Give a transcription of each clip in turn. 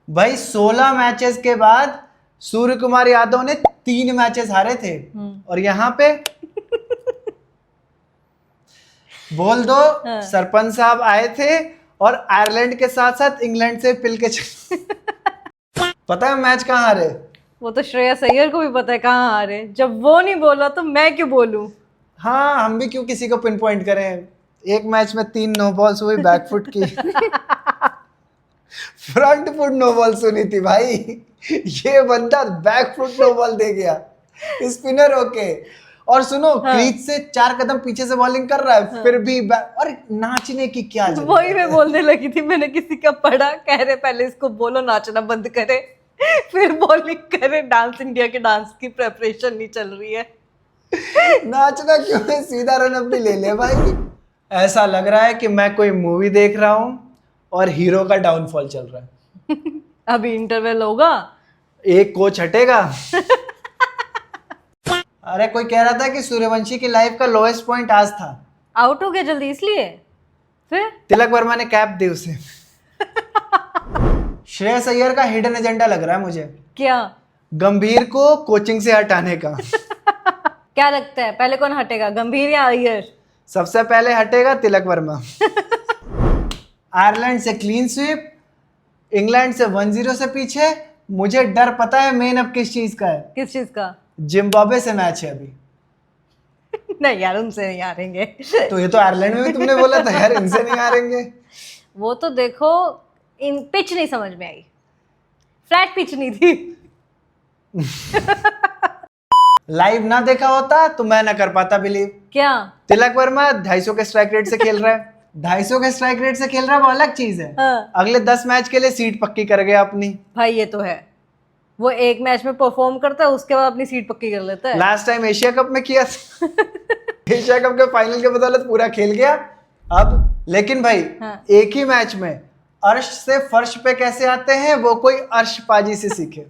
भाई 16 मैचेस के बाद सूर्य कुमार यादव ने 3 मैचेस हारे थे और यहाँ पे बोल दो हाँ। सरपंच साहब आए थे और आयरलैंड के साथ साथ इंग्लैंड से पिल के पता है मैच कहाँ हारे? वो तो श्रेयस अय्यर को भी पता है कहाँ हारे। जब वो नहीं बोला तो मैं क्यों बोलूं? हाँ, हम भी क्यों किसी को पिन पॉइंट करें। एक मैच में 3 नो बॉल्स हुई बैकफुट की फ्रंट फुट नो बॉल सुनी थी भाई। ये बंदा बैकफुट नो बॉल दे गया स्पिनर होके। और सुनो हाँ। क्रीज से 4 कदम पीछे से बॉलिंग कर रहा है हाँ। फिर भी और नाचने की क्या जरूरत वही है? मैं बोलने लगी थी, मैंने किसी का पढ़ा, कह रहे पहले इसको बोलो नाचना बंद करे फिर बॉलिंग करे। डांस इंडिया के डांस की प्रेपरेशन नहीं चल रही है। नाचना क्यों है, सीधा रन अपनी ले ले भाई। ऐसा लग रहा है कि मैं कोई मूवी देख रहा हूँ और हीरो का डाउनफॉल चल रहा है। अभी इंटरवल होगा। एक कोच हटेगा। अरे कोई कह रहा था कि सूर्यवंशी की लाइफ का लोएस्ट पॉइंट आज था। आउट हो गया जल्दी इसलिए फिर तिलक वर्मा ने कैप दी उसे। श्रेयस अय्यर का हिडन एजेंडा लग रहा है मुझे, क्या? गंभीर को कोचिंग से हटाने का। क्या लगता है पहले कौन हटेगा, गंभीर या अय्यर? सबसे पहले हटेगा तिलक वर्मा। आयरलैंड से क्लीन स्वीप, इंग्लैंड से 1-0 से पीछे। मुझे डर पता है मेन अब किस चीज का है। किस चीज का? जिम्बाब्वे से मैच है अभी। नहीं यार, उनसे नहीं हारेंगे। तो ये तो आयरलैंड में भी तुमने बोला था यार इनसे नहीं हारेंगे। वो तो देखो, इन पिच नहीं समझ में आई, फ्लैट पिच नहीं थी। लाइव ना देखा होता तो मैं ना कर पाता बिलीव। क्या? तिलक वर्मा 250 के स्ट्राइक रेट से खेल रहा है। 250 के स्ट्राइक रेट से खेल रहा है वो अलग चीज है। हाँ। अगले 10 मैच के लिए सीट पक्की कर गया अपनी। भाई ये तो है, वो एक मैच में परफॉर्म करता है उसके बाद अपनी सीट पक्की कर लेता है। लास्ट टाइम एशिया कप में किया था। एशिया कप के फाइनल के बदौलत पूरा खेल गया अब। लेकिन भाई हाँ। एक ही मैच में अर्श से फर्श पे कैसे आते हैं वो कोई अर्श पाजी से सीखे।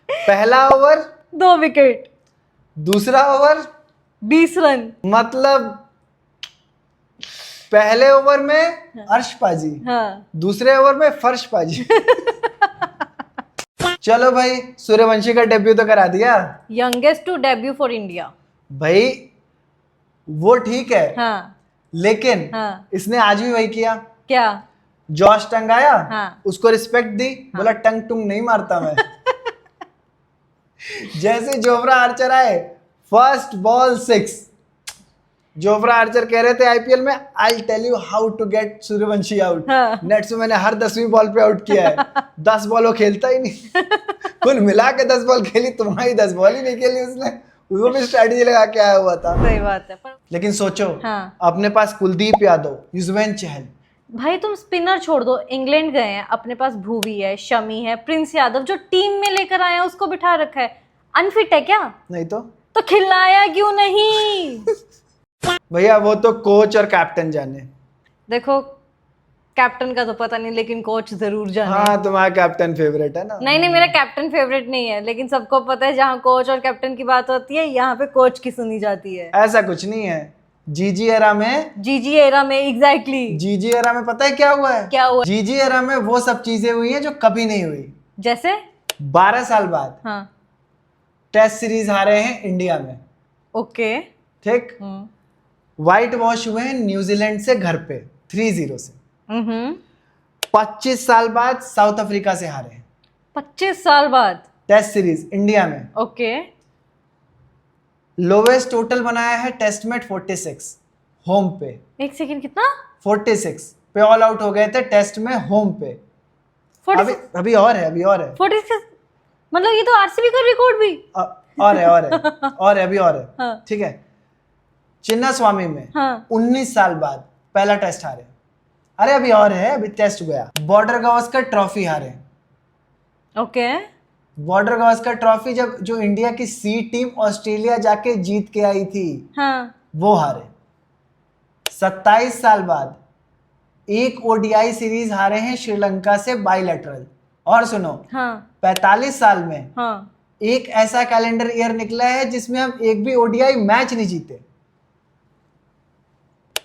पहला ओवर 2 विकेट, दूसरा ओवर 20 रन। मतलब पहले ओवर में अर्श पाजी, हाँ। दूसरे ओवर में फर्श पाजी। चलो भाई सूर्यवंशी का डेब्यू तो करा दिया। Youngest to debut for India. भाई वो ठीक है। हाँ। लेकिन हाँ। इसने आज भी वही किया। क्या? जॉश टंग आया, हाँ। उसको रिस्पेक्ट दी, बोला टंग टुंग नहीं मारता मैं। जैसे जोफ्रा आर्चर आए, फर्स्ट बॉल 6। जोफ्रा आर्चर कह रहे थे आईपीएल में I tell you how to get Suryavanshi out. हाँ। नेट्स में मैंने हर 10वीं बॉल पे आउट किया है। 10 बॉल वो खेलता ही नहीं। कुल मिला के 10 बॉल खेली, तुम्हारी 10 बॉल ही नहीं खेली उसने। वो भी स्ट्रेटजी लगा के आया हुआ था। सही बात है पर लेकिन सोचो हाँ। अपने पास कुलदीप यादव, युजवेंद्र चहल। भाई तुम स्पिनर छोड़ दो, इंग्लैंड गए हैं, अपने पास भुवी है, शमी है, प्रिंस यादव जो टीम में लेकर आए हैं उसको बिठा रखा है। अनफिट है क्या? नहीं तो खिलाया क्यों नहीं? भैया वो तो कोच और कैप्टन जाने। देखो कैप्टन का तो पता नहीं, लेकिन कोच जरूर जाने। हाँ तुम्हारा कैप्टन फेवरेट है ना। नहीं मेरा कैप्टन फेवरेट नहीं है, लेकिन सबको पता है जहाँ कोच और कैप्टन की बात होती है यहाँ पे कोच की सुनी जाती है। ऐसा कुछ नहीं है। जीजी एरा में, जीजी एरा में एग्जैक्टली। जीजी एरा में पता है क्या हुआ है? क्या हुआ? जीजी एरा में वो सब चीजें हुई हैं जो कभी नहीं हुई। जैसे 12 साल बाद हाँ। टेस्ट सीरीज हारे हैं इंडिया में। ओके। ठीक। व्हाइट वॉश हुए हैं न्यूजीलैंड से घर पे 3-0 से। 25 साल बाद साउथ अफ्रीका से हारे हैं 25 साल बाद टेस्ट सीरीज इंडिया में। ओके। लोवेस्ट टोटल बनाया है टेस्ट में 46 होम पे। एक सेकंड, कितना? 46 पे ऑल आउट हो गए थे टेस्ट में होम पे। 46? अभी और है, अभी और है। 46 मतलब ये तो आरसीबी का रिकॉर्ड भी। और है और है अभी और है। हाँ। ठीक है। चिन्ना स्वामी में हाँ। 19 साल बाद पहला टेस्ट हारे। अरे अभी और है, अभी टेस्ट गया। बॉर्डर गावस्कर ट्रॉफी हारे। ओके। बॉर्डर गावस्कर ट्रॉफी जब जो इंडिया की सी टीम ऑस्ट्रेलिया जाके जीत के आई थी हाँ। वो हारे। 27 साल बाद एक ओडीआई सीरीज हारे हैं श्रीलंका से बाइलेटरल। और सुनो हाँ। 45 साल में हाँ। एक ऐसा कैलेंडर ईयर निकला है जिसमें हम एक भी ओडीआई मैच नहीं जीते।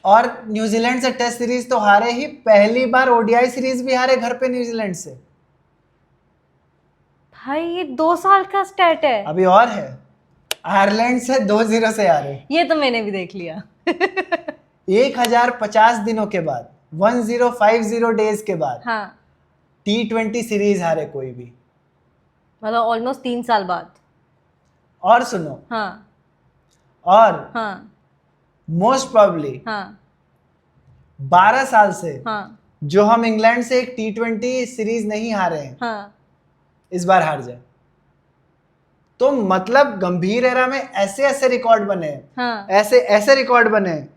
और न्यूजीलैंड से टेस्ट सीरीज तो हारे ही, पहली बार ओडीआई सीरीज भी हारे घर पे न्यूजीलैंड से। भाई ये 2 साल का स्टैट है। अभी और है, आयरलैंड से 2-0 से हारे। ये तो मैंने भी देख लिया। 1050 दिनों के बाद, 1050 डेज के बाद हाँ, T20 सीरीज हारे कोई भी। मतलब ऑलमोस्ट 3 साल बाद। और सुनो, हाँ और हाँ मोस्ट प्रोबेबली हाँ 12 साल से हाँ जो हम इंग्लैंड से एक T20 सीरीज नहीं हारे हैं, हाँ। इस बार हार जाए। तो मतलब गंभीर एरा में ऐसे ऐसे रिकॉर्ड बने हैं, हाँ। ऐसे ऐसे रिकॉर्ड बने हैं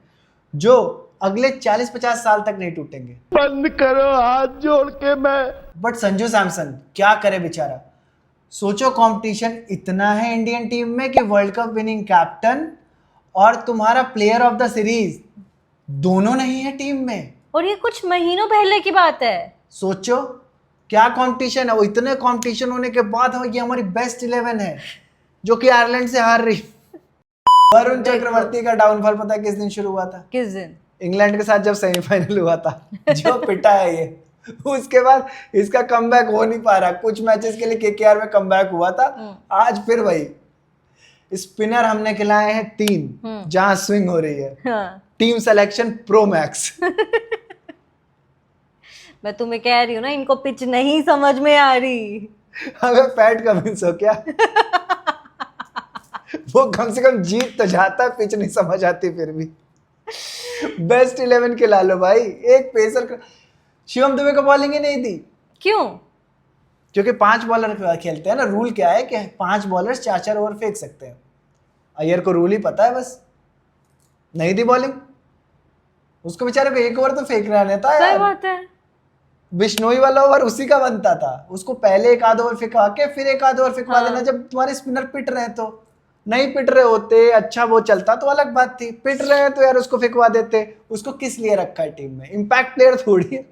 जो अगले 40-50 साल तक नहीं टूटेंगे। बंद करो हाथ जोड़ के मैं। बट संजू सैमसन क्या करे बेचारा। सोचो कंपटीशन इतना है इंडियन टीम में कि वर्ल्ड कप विनिंग कैप्टन और तुम्हारा प्लेयर ऑफ द सीरीज दोनों नहीं है टीम में। और ये कुछ महीनों पहले की बात है। सोचो क्या कंपटीशन है। वो इतने कंपटीशन होने के बाद ये हमारी बेस्ट 11 है जो कि आयरलैंड से हार रही। वरुण चक्रवर्ती का डाउनफॉल पता है किस दिन शुरू हुआ था? किस दिन? इंग्लैंड के साथ जब सेमीफाइनल हुआ था, जो पिटा है ये, उसके बाद इसका कमबैक हो नहीं पा रहा। कुछ मैचेस के लिए केकेआर में कमबैक हुआ था, आज फिर वही। स्पिनर हमने खिलाए हैं 3 जहां स्विंग हो रही है। हाँ। Team selection pro max. मैं तुम्हें कह रही हूँ ना, इनको पिच नहीं समझ में आ रही। हमें पैट कमिंस हो क्या? वो कम से कम जीत तो जाता, पिच नहीं समझ आती फिर भी। बेस्ट 11 खिला लो भाई। एक पेसर शिवम दुबे को बॉलिंग ही नहीं दी। क्यों? क्योंकि 5 बॉलर खेलते हैं ना। रूल क्या है कि 5 बॉलर्स 4-4 ओवर फेंक सकते हैं। अय्यर को रूल ही पता है, बस नहीं दी बॉलिंग। उसको बेचारे को 1 ओवर तो फेंकना नहीं था सही यार। बात है। बिश्नोई वाला ओवर उसी का बनता था। उसको पहले 1 आध ओवर फेंका के फिर 1 आध ओवर फेंकवा हाँ। देना जब तुम्हारे स्पिनर पिट रहे। तो नहीं पिट रहे होते, अच्छा वो चलता तो अलग बात थी। पिट रहे हैं तो यार उसको फेंकवा देते। उसको किस लिए रखा है टीम में? इम्पैक्ट प्लेयर थोड़ी है।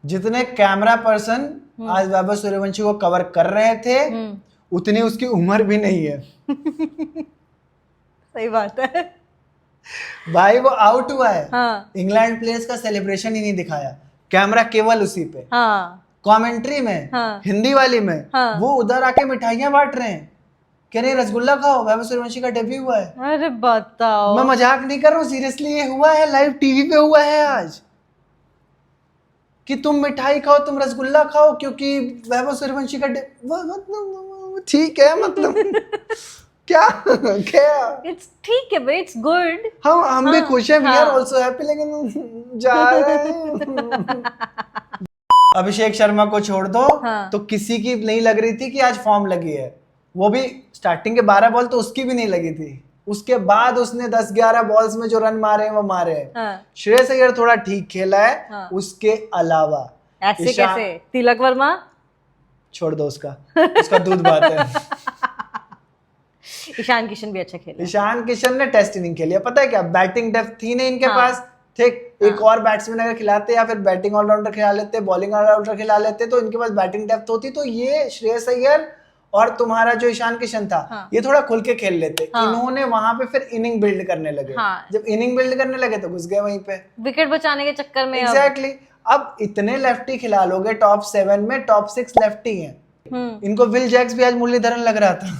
जितने कैमरा पर्सन आज वैभव सूर्यवंशी को कवर कर रहे थे, उतनी उसकी उम्र भी नहीं है। सही बात है। भाई वो आउट हुआ है। हाँ। इंग्लैंड प्लेयर्स का सेलिब्रेशन ही नहीं दिखाया, कैमरा केवल उसी पे। हाँ। कमेंट्री में, हाँ। हिंदी वाली में, हाँ। वो उधर आके मिठाइयां बांट रहे हैं, कह रहे रसगुल्ला खाओ, वैभव सूर्यवंशी का डेब्यू हुआ है। अरे बताओ। मैं मजाक नहीं कर रहा हूँ, सीरियसली ये हुआ है, लाइव टीवी पे हुआ है आज कि तुम मिठाई खाओ, तुम रसगुल्ला खाओ क्योंकि वैभव सूर्यवंशी का मतलब ठीक है, मतलब क्या क्या इट्स ठीक है भाई, इट्स गुड। हम भी खुश हैं, वी आर हाँ। आल्सो हैप्पी, लेकिन जा रहे हैं। अभिषेक शर्मा को छोड़ दो। हाँ। तो किसी की नहीं लग रही थी कि आज फॉर्म लगी है। वो भी स्टार्टिंग के 12 बॉल तो उसकी भी नहीं लगी थी। उसके बाद उसने 10-11 बॉल्स में जो रन मारे हैं वो मारे हैं। हाँ। श्रेयस अय्यर थोड़ा ठीक खेला है। हाँ। उसके अलावा ऐसे कैसे? तिलक वर्मा छोड़ दो, उसका दूध बात है। ईशान किशन भी अच्छा खेला। ईशान किशन ने टेस्ट इनिंग खेली है। पता है क्या, बैटिंग डेप्थ थी नहीं इनके हाँ। पास। ठीक, एक और बैट्समैन अगर खिलाते या फिर बैटिंग ऑलराउंडर खिला लेते, बॉलिंग ऑलराउंडर खिला लेते, तो इनके पास बैटिंग डेप्थ होती। तो ये श्रेयस अय्यर और तुम्हारा जो ईशान किशन था, हाँ। ये थोड़ा खुल के खेल लेते। हाँ। इन्होंने वहां पे फिर इनिंग बिल्ड करने लगे। हाँ। जब इनिंग बिल्ड करने लगे तो घुस गए वहीं पे, विकेट बचाने के चक्कर में। एग्जैक्टली। अब इतने लेफ्टी खिला लोगे, टॉप 7 में टॉप 6 लेफ्टी हैं। इनको विल जैक्स भी आज मुरलीधरन लग रहा था।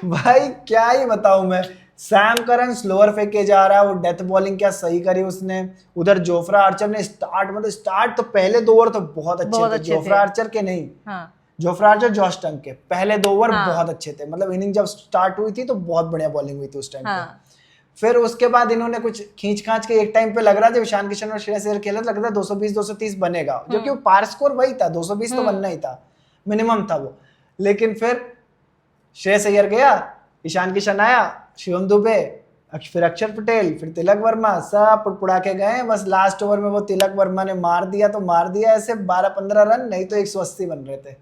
भाई क्या ही बताऊं मैं। सैम करन स्लोअर फेंके जा रहा है, वो डेथ बॉलिंग क्या सही करी उसने। उधर जोफ्रा आर्चर ने स्टार्ट तो पहले 2 ओवर तो बहुत अच्छे थे। जोफ्रा आर्चर के नहीं, हाँ। जोफ्रा आर्चर जॉश टंग के पहले 2 ओवर हाँ। बहुत अच्छे थे। मतलब इनिंग जब स्टार्ट हुई थी तो बहुत बढ़िया बॉलिंग हुई थी उस टाइम हाँ। पे। फिर उसके बाद इन्होंने कुछ खींच खांच के, एक टाइम पे लग रहा था ईशान किशन और श्रेयस अय्यर खेला, लग रहा था 220-230 बनेगा, जो कि वो पार स्कोर वही था, 220 तो बनना ही था, मिनिमम था वो। लेकिन फिर श्रेयस अय्यर गया, ईशान किशन आया, शिवम दुबे, फिर अक्षर पटेल, फिर तिलक वर्मा, सब पुड़पुड़ा के गए। बस लास्ट ओवर में वो तिलक वर्मा ने मार दिया तो मार दिया ऐसे 12-15 रन, नहीं तो 180 बन रहे थे।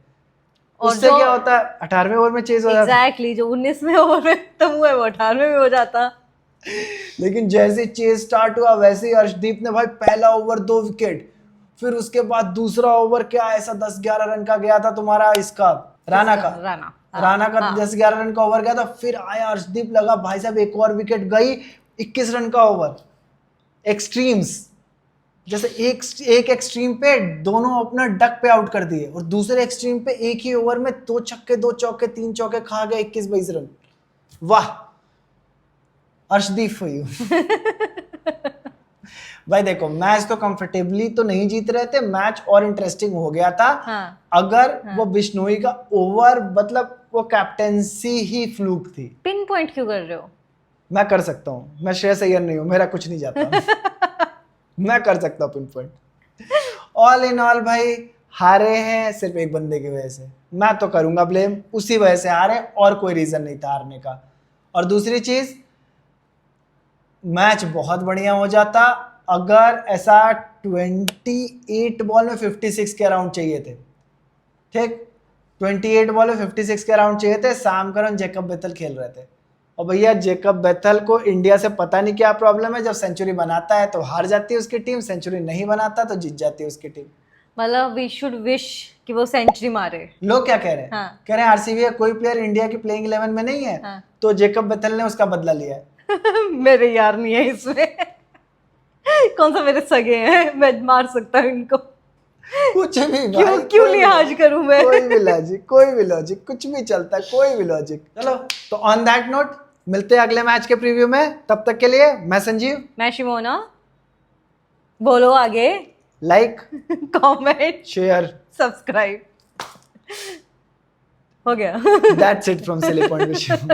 और उससे क्या होता है, 18वें ओवर में चेज हो जाता। एग्जैक्टली, जो 19वें ओवर में खत्म हुआ है वो 18वें में हो जाता। लेकिन जैसे चेज स्टार्ट हुआ वैसे ही अर्शदीप ने भाई पहला ओवर 2 विकेट, फिर उसके बाद दूसरा ओवर क्या ऐसा 10-11 रन का गया था तुम्हारा इसका राणा का। राणा का 10-11 रन का ओवर गया था, फिर आया अर्शदीप, लगा भाई साहब एक और विकेट गई, 21 रन का ओवर। एक्सट्रीम्स, जैसे एक एक्सट्रीम पे दोनों ओपनर डक पे आउट कर दिए, और दूसरे एक्सट्रीम पे एक ही ओवर में 2 छक्के 2 चौके 3 चौके खा गए, 21-22 रन। वाह अर्शदीप फॉर यू। भाई देखो, मैच तो कंफर्टेबली तो नहीं जीत रहे थे, मैच और इंटरेस्टिंग हो गया था अगर वो बिश्नोई का ओवर, मतलब वो कैप्टेंसी ही फ्लूक थी। पिन पॉइंट क्यों कर रहे हो? मैं कर सकता हूँ, मैं श्रेयस अय्यर नहीं हूँ, मेरा कुछ नहीं जाता। मैं कर सकता हूँ pin point. All in all भाई हारे हैं सिर्फ एक बंदे की वजह से, मैं तो करूंगा ब्लेम, उसी वजह से हारे, और कोई रीजन नहीं था हारने का। और दूसरी चीज, मैच बहुत बढ़िया हो जाता अगर ऐसा 28 बॉल में 56 के अराउंड चाहिए थे। ठीक, 28 बॉल में 56 के अराउंड चाहिए थे, सैम करन जेकब बेथल खेल रहे थे। और भैया जेकब बेथल को इंडिया से पता नहीं क्या प्रॉब्लम है, जब सेंचुरी बनाता है तो हार जाती है उसकी टीम, सेंचुरी नहीं बनाता तो जीत जाती है उसकी टीम। मतलब वी शुड विश कि वो सेंचुरी मारे। लोग क्या कह रहे हैं? हाँ। कह रहे हैं आरसीबी का कोई प्लेयर इंडिया की प्लेइंग 11 में नहीं है, हाँ। तो जेकब बेथल ने उसका बदला लिया है। मेरे यार नहीं है इसमें। कौन सा मेरे सगे हैं, मैं मार सकता हूँ इनको। कुछ भी भाई, क्यों कोई भी लिहाज करूं मैं? कोई भी लॉजिक कुछ भी चलता है, कोई भी लॉजिक। चलो तो ऑन दैट नोट मिलते हैं अगले मैच के प्रीव्यू में, तब तक के लिए मैं संजीव, मैं शिमोना, बोलो आगे। Like comment, share, subscribe. हो गया। That's it from silly point with Shiv.